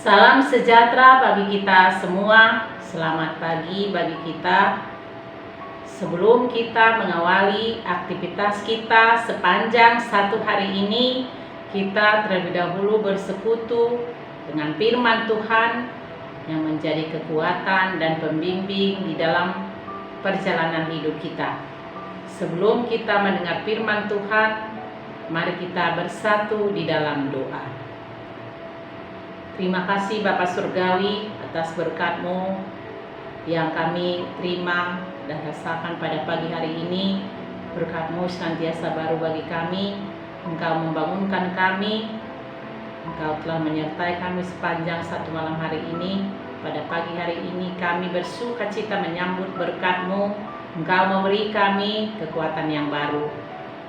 Salam sejahtera bagi kita semua. Selamat pagi bagi kita. Sebelum kita mengawali aktivitas kita sepanjang satu hari ini, kita terlebih dahulu bersekutu dengan firman Tuhan yang menjadi kekuatan dan pembimbing di dalam perjalanan hidup kita. Sebelum kita mendengar firman Tuhan, mari kita bersatu di dalam doa. Terima kasih Bapa Surgawi atas berkat-Mu yang kami terima dan rasakan pada pagi hari ini. Berkat-Mu senantiasa baru bagi kami. Engkau membangunkan kami, Engkau telah menyertai kami sepanjang satu malam hari ini. Pada pagi hari ini kami bersukacita menyambut berkat-Mu. Engkau memberi kami kekuatan yang baru.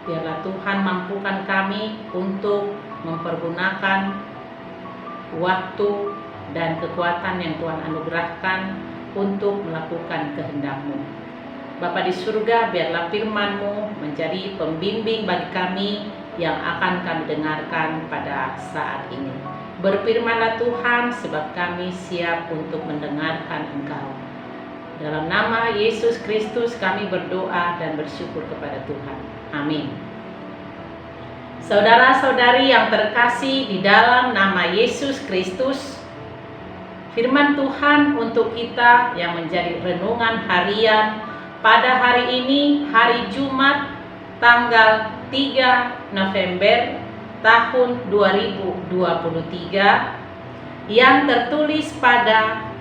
Biarlah Tuhan mampukan kami untuk mempergunakan waktu dan kekuatan yang Tuhan anugerahkan untuk melakukan kehendak-Mu. Bapa di surga, biarlah firman-Mu menjadi pembimbing bagi kami yang akan kami dengarkan pada saat ini. Berfirmanlah Tuhan, sebab kami siap untuk mendengarkan Engkau. Dalam nama Yesus Kristus kami berdoa dan bersyukur kepada Tuhan. Amin. Saudara-saudari yang terkasih di dalam nama Yesus Kristus, firman Tuhan untuk kita yang menjadi renungan harian pada hari ini, hari Jumat, tanggal 3 November tahun 2023, yang tertulis pada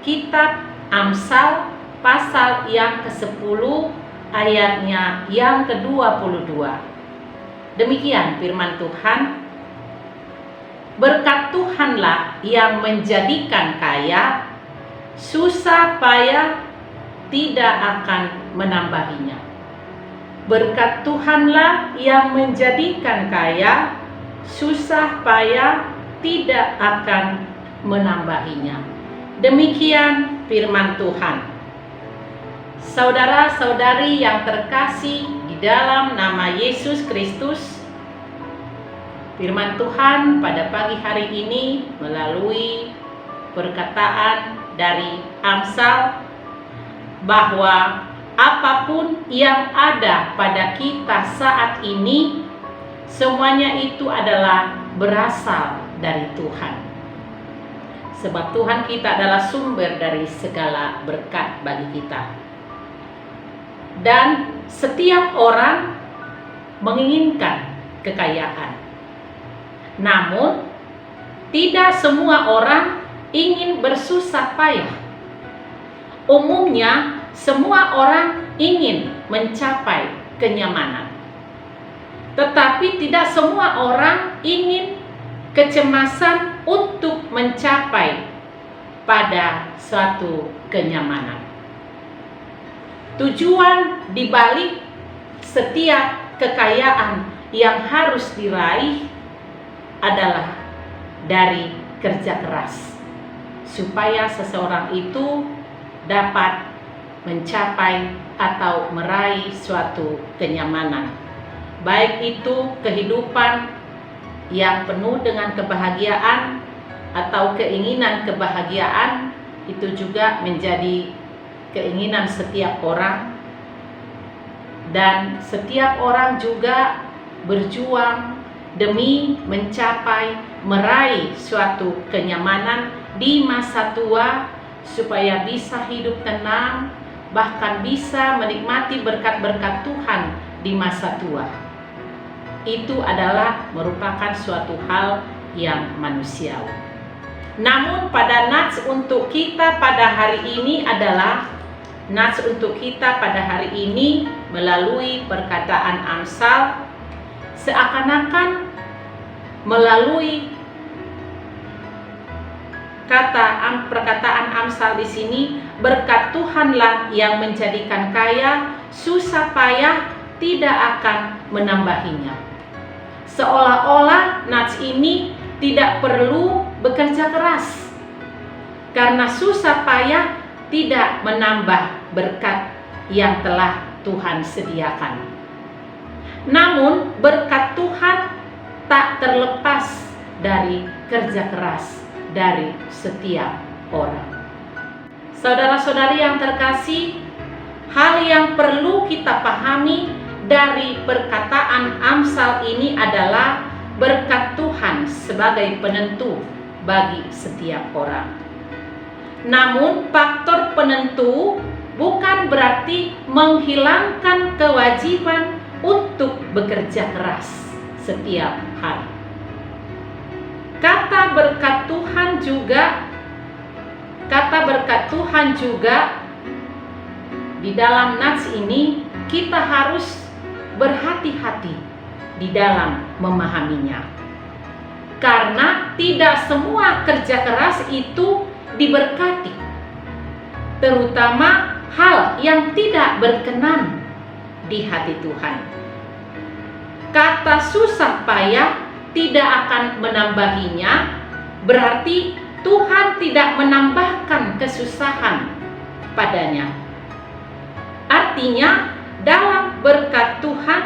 kitab Amsal pasal yang ke-10 ayatnya yang ke-22. Demikian firman Tuhan. Berkat Tuhanlah yang menjadikan kaya, susah payah tidak akan menambahinya. Berkat Tuhanlah yang menjadikan kaya, susah payah tidak akan menambahinya. Demikian firman Tuhan. Saudara-saudari yang terkasih di dalam nama Yesus Kristus, firman Tuhan pada pagi hari ini melalui perkataan dari Amsal bahwa apapun yang ada pada kita saat ini, semuanya itu adalah berasal dari Tuhan. Sebab Tuhan kita adalah sumber dari segala berkat bagi kita. Dan setiap orang menginginkan kekayaan. Namun, tidak semua orang ingin bersusah payah. Umumnya, semua orang ingin mencapai kenyamanan. Tetapi tidak semua orang ingin kecemasan untuk mencapai pada suatu kenyamanan. Tujuan dibalik setiap kekayaan yang harus diraih adalah dari kerja keras, supaya seseorang itu dapat mencapai atau meraih suatu kenyamanan, baik itu kehidupan yang penuh dengan kebahagiaan atau keinginan kebahagiaan. Itu juga menjadi keinginan setiap orang, dan setiap orang juga berjuang demi mencapai, meraih suatu kenyamanan di masa tua, supaya bisa hidup tenang, bahkan bisa menikmati berkat-berkat Tuhan di masa tua. Itu adalah merupakan suatu hal yang manusiawi. Namun pada nats untuk kita pada hari ini adalah nats untuk kita pada hari ini melalui perkataan Amsal, seakan-akan melalui perkataan Amsal di sini, berkat Tuhanlah yang menjadikan kaya, susah payah tidak akan menambahinya. Seolah-olah nats ini tidak perlu bekerja keras, karena susah payah tidak menambah berkat yang telah Tuhan sediakan. Namun berkat Tuhan tak terlepas dari kerja keras dari setiap orang. Saudara-saudari yang terkasih, hal yang perlu kita pahami dari perkataan Amsal ini adalah berkat Tuhan sebagai penentu bagi setiap orang. Namun faktor penentu bukan berarti menghilangkan kewajiban untuk bekerja keras setiap hari. Kata berkat Tuhan juga di dalam nats ini kita harus berhati-hati di dalam memahaminya. Karena tidak semua kerja keras itu diberkati, terutama hal yang tidak berkenan di hati Tuhan. Kata susah payah tidak akan menambahinya, berarti Tuhan tidak menambahkan kesusahan padanya. Artinya, dalam berkat Tuhan,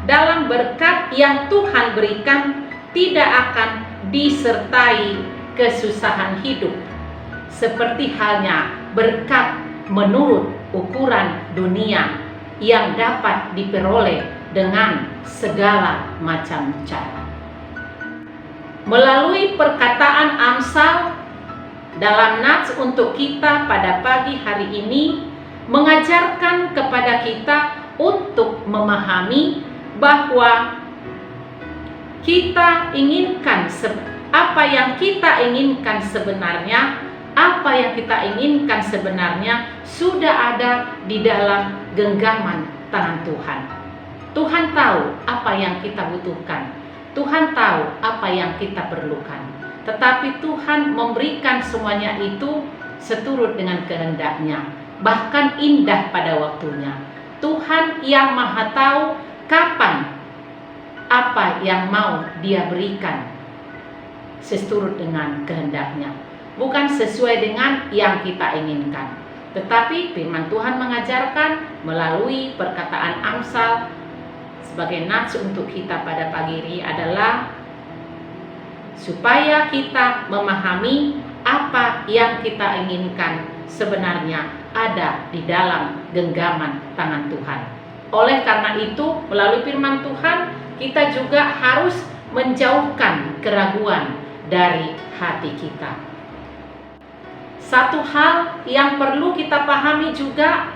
dalam berkat yang Tuhan berikan, tidak akan disertai kesusahan hidup, seperti halnya berkat menurut ukuran dunia yang dapat diperoleh dengan segala macam cara. Melalui perkataan Amsal dalam nats untuk kita pada pagi hari ini mengajarkan kepada kita untuk memahami bahwa kita inginkan apa yang kita inginkan sebenarnya sudah ada di dalam genggaman tangan Tuhan. Tuhan tahu apa yang kita butuhkan. Tuhan tahu apa yang kita perlukan. Tetapi Tuhan memberikan semuanya itu seturut dengan kehendaknya, bahkan indah pada waktunya. Tuhan yang Maha tahu kapan apa yang mau Dia berikan seturut dengan kehendaknya, bukan sesuai dengan yang kita inginkan. Tetapi firman Tuhan mengajarkan melalui perkataan Amsal sebagai nats untuk kita pada pagi ini adalah supaya kita memahami apa yang kita inginkan sebenarnya ada di dalam genggaman tangan Tuhan. Oleh karena itu, melalui firman Tuhan, kita juga harus menjauhkan keraguan dari hati kita. Satu hal yang perlu kita pahami juga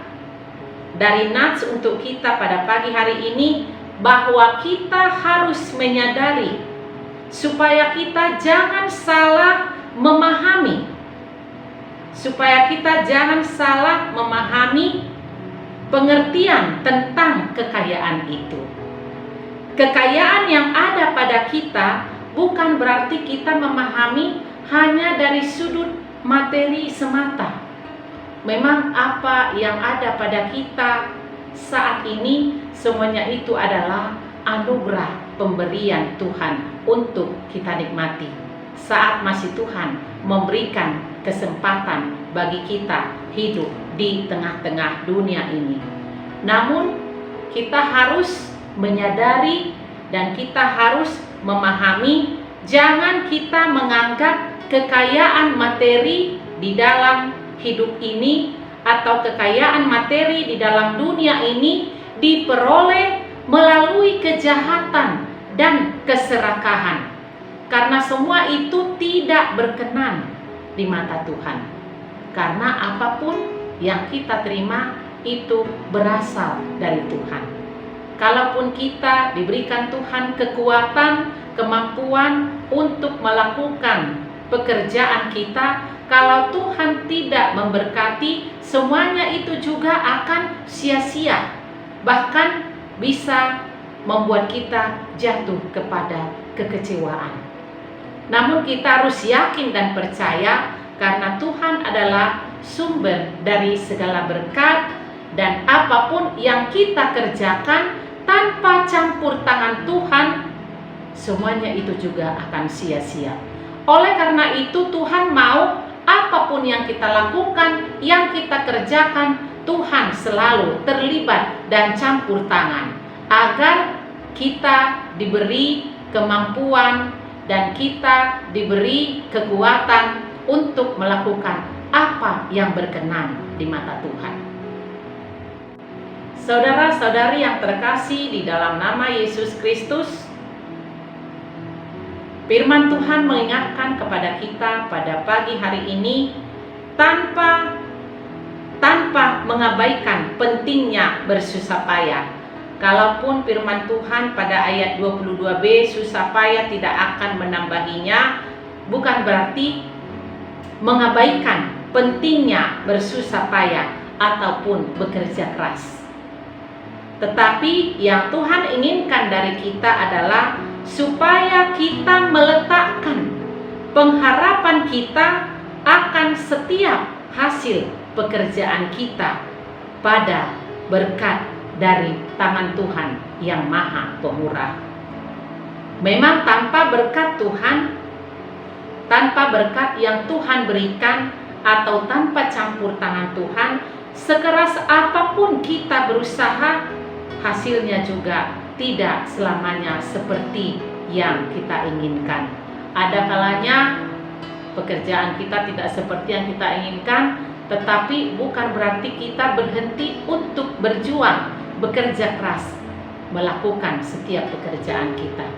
dari nats untuk kita pada pagi hari ini, bahwa kita harus menyadari supaya kita jangan salah memahami, pengertian tentang kekayaan itu. Kekayaan yang ada pada kita bukan berarti kita memahami hanya dari sudut materi semata. Memang apa yang ada pada kita saat ini semuanya itu adalah anugerah pemberian Tuhan untuk kita nikmati saat masih Tuhan memberikan kesempatan bagi kita hidup di tengah-tengah dunia ini. Namun kita harus menyadari dan kita harus memahami, jangan kita menganggap kekayaan materi di dalam hidup ini atau kekayaan materi di dalam dunia ini diperoleh melalui kejahatan dan keserakahan, karena semua itu tidak berkenan di mata Tuhan. Karena apapun yang kita terima itu berasal dari Tuhan. Kalaupun kita diberikan Tuhan kekuatan, kemampuan untuk melakukan pekerjaan kita, kalau Tuhan tidak memberkati, semuanya itu juga akan sia-sia, bahkan bisa membuat kita jatuh kepada kekecewaan. Namun kita harus yakin dan percaya karena Tuhan adalah sumber dari segala berkat, dan apapun yang kita kerjakan tanpa campur tangan Tuhan, semuanya itu juga akan sia-sia. Oleh karena itu Tuhan mau apapun yang kita lakukan, yang kita kerjakan, Tuhan selalu terlibat dan campur tangan agar kita diberi kemampuan dan kita diberi kekuatan untuk melakukan apa yang berkenan di mata Tuhan. Saudara-saudari yang terkasih di dalam nama Yesus Kristus, firman Tuhan mengingatkan kepada kita pada pagi hari ini tanpa mengabaikan pentingnya bersusah payah. Kalaupun firman Tuhan pada ayat 22b susah payah tidak akan menambahinya, bukan berarti mengabaikan pentingnya bersusah payah ataupun bekerja keras. Tetapi yang Tuhan inginkan dari kita adalah supaya kita meletakkan pengharapan kita akan setiap hasil pekerjaan kita pada berkat dari tangan Tuhan yang Maha Pemurah. Memang tanpa berkat Tuhan, tanpa berkat yang Tuhan berikan, atau tanpa campur tangan Tuhan, sekeras apapun kita berusaha, hasilnya juga tidak selamanya seperti yang kita inginkan. Ada kalanya pekerjaan kita tidak seperti yang kita inginkan, tetapi bukan berarti kita berhenti untuk berjuang, bekerja keras, melakukan setiap pekerjaan kita.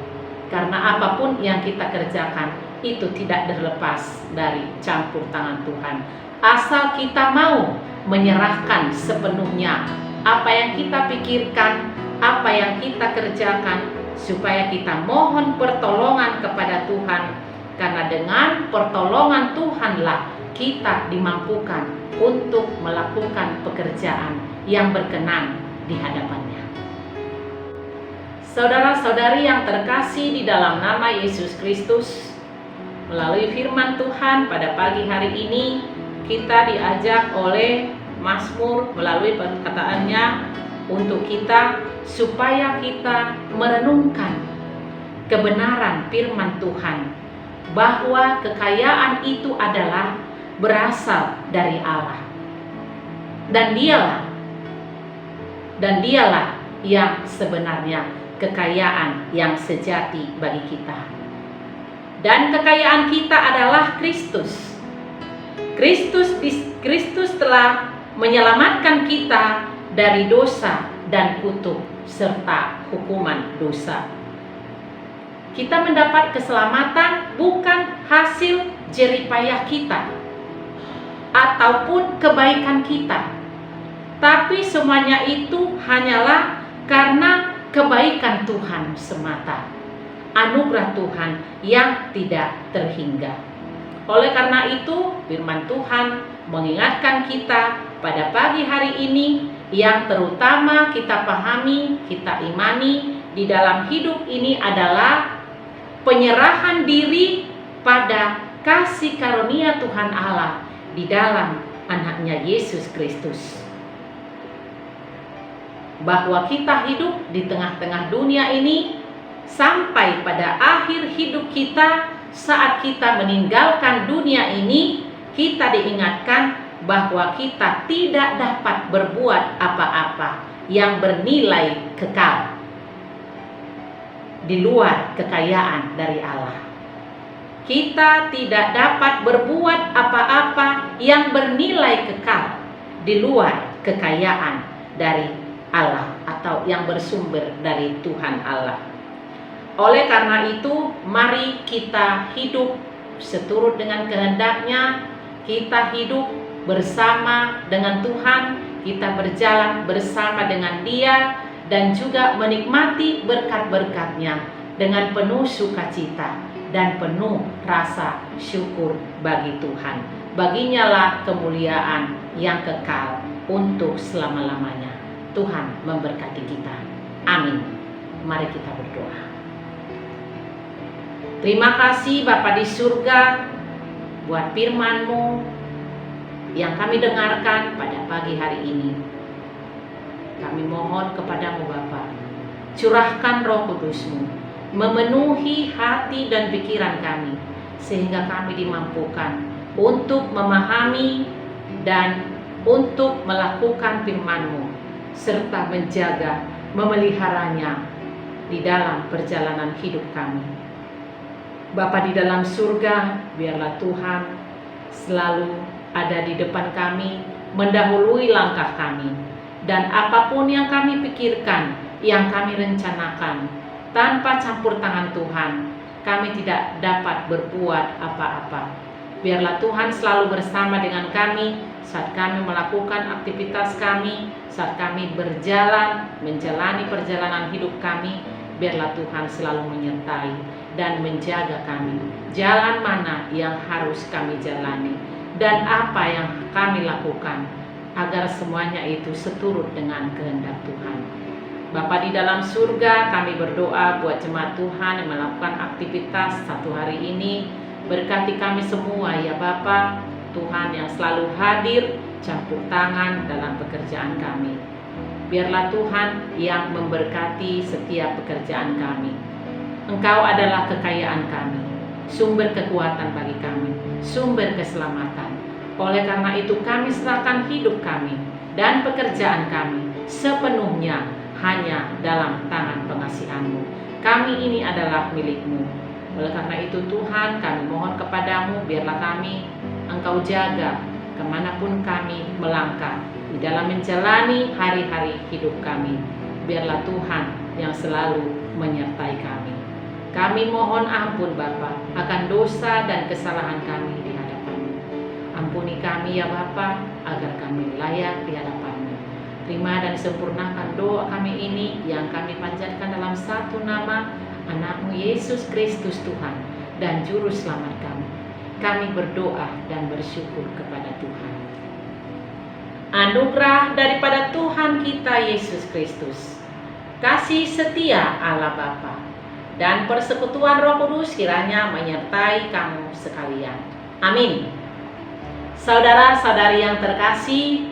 Karena apapun yang kita kerjakan itu tidak terlepas dari campur tangan Tuhan. Asal kita mau menyerahkan sepenuhnya apa yang kita pikirkan, apa yang kita kerjakan, supaya kita mohon pertolongan kepada Tuhan. Karena dengan pertolongan Tuhanlah kita dimampukan untuk melakukan pekerjaan yang berkenan di hadapannya. Saudara-saudari yang terkasih di dalam nama Yesus Kristus, melalui firman Tuhan pada pagi hari ini kita diajak oleh Mazmur melalui perkataannya untuk kita supaya kita merenungkan kebenaran firman Tuhan, bahwa kekayaan itu adalah berasal dari Allah, dan dialah yang sebenarnya kekayaan yang sejati bagi kita. Dan kekayaan kita adalah Kristus. Kristus telah menyelamatkan kita dari dosa dan kutuk serta hukuman dosa. Kita mendapat keselamatan bukan hasil jeripayah kita ataupun kebaikan kita, tapi semuanya itu hanyalah karena kebaikan Tuhan semata, anugerah Tuhan yang tidak terhingga. Oleh karena itu, firman Tuhan mengingatkan kita pada pagi hari ini, yang terutama kita pahami, kita imani di dalam hidup ini adalah penyerahan diri pada kasih karunia Tuhan Allah di dalam anaknya Yesus Kristus. Bahwa kita hidup di tengah-tengah dunia ini sampai pada akhir hidup kita, saat kita meninggalkan dunia ini, kita diingatkan bahwa kita tidak dapat berbuat apa-apa yang bernilai kekal di luar kekayaan dari Allah. Kita tidak dapat berbuat apa-apa yang bernilai kekal di luar kekayaan dari Allah atau yang bersumber dari Tuhan Allah. Oleh karena itu, mari kita hidup seturut dengan kehendak-Nya, kita hidup bersama dengan Tuhan, kita berjalan bersama dengan Dia, dan juga menikmati berkat-berkat-Nya dengan penuh sukacita dan penuh rasa syukur bagi Tuhan. Baginya lah kemuliaan yang kekal untuk selama-lamanya. Tuhan memberkati kita. Amin. Mari kita berdoa. Terima kasih Bapa di surga buat firman-Mu yang kami dengarkan pada pagi hari ini. Kami mohon kepadamu Bapa, curahkan Roh Kudus-Mu, memenuhi hati dan pikiran kami, sehingga kami dimampukan untuk memahami dan untuk melakukan firman-Mu, serta menjaga, memeliharanya di dalam perjalanan hidup kami. Bapa di dalam surga, biarlah Tuhan selalu ada di depan kami, mendahului langkah kami. Dan apapun yang kami pikirkan, yang kami rencanakan, tanpa campur tangan Tuhan, kami tidak dapat berbuat apa-apa. Biarlah Tuhan selalu bersama dengan kami saat kami melakukan aktivitas kami, saat kami berjalan, menjalani perjalanan hidup kami. Biarlah Tuhan selalu menyertai dan menjaga kami. Jalan mana yang harus kami jalani dan apa yang kami lakukan, agar semuanya itu seturut dengan kehendak Tuhan. Bapa di dalam surga, kami berdoa buat jemaat Tuhan yang melakukan aktivitas satu hari ini. Berkati kami semua ya Bapa, Tuhan yang selalu hadir, campur tangan dalam pekerjaan kami. Biarlah Tuhan yang memberkati setiap pekerjaan kami. Engkau adalah kekayaan kami, sumber kekuatan bagi kami, sumber keselamatan. Oleh karena itu kami serahkan hidup kami dan pekerjaan kami sepenuhnya hanya dalam tangan pengasihan-Mu. Kami ini adalah milik-Mu. Oleh karena itu Tuhan, kami mohon kepadamu, biarlah kami Engkau jaga kemanapun kami melangkah di dalam menjalani hari-hari hidup kami. Biarlah Tuhan yang selalu menyertai kami. Kami mohon ampun Bapa akan dosa dan kesalahan kami di hadapan-Mu. Ampuni kami ya Bapa, agar kami layak di hadapan-Mu. Terima dan sempurnakan doa kami ini yang kami panjatkan dalam satu nama Anak-Mu Yesus Kristus Tuhan dan Juru Selamat kami. Kami berdoa dan bersyukur kepada Tuhan. Anugerah daripada Tuhan kita Yesus Kristus, kasih setia Allah Bapa, dan persekutuan Roh Kudus kiranya menyertai kamu sekalian. Amin. Saudara-saudari yang terkasih,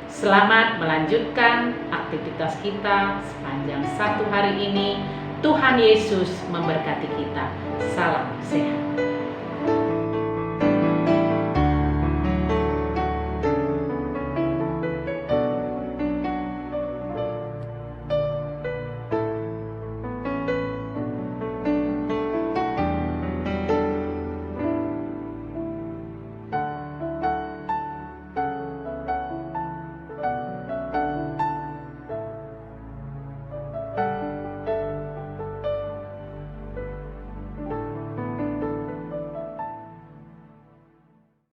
selamat melanjutkan aktivitas kita sepanjang satu hari ini. Tuhan Yesus memberkati kita. Salam sehat.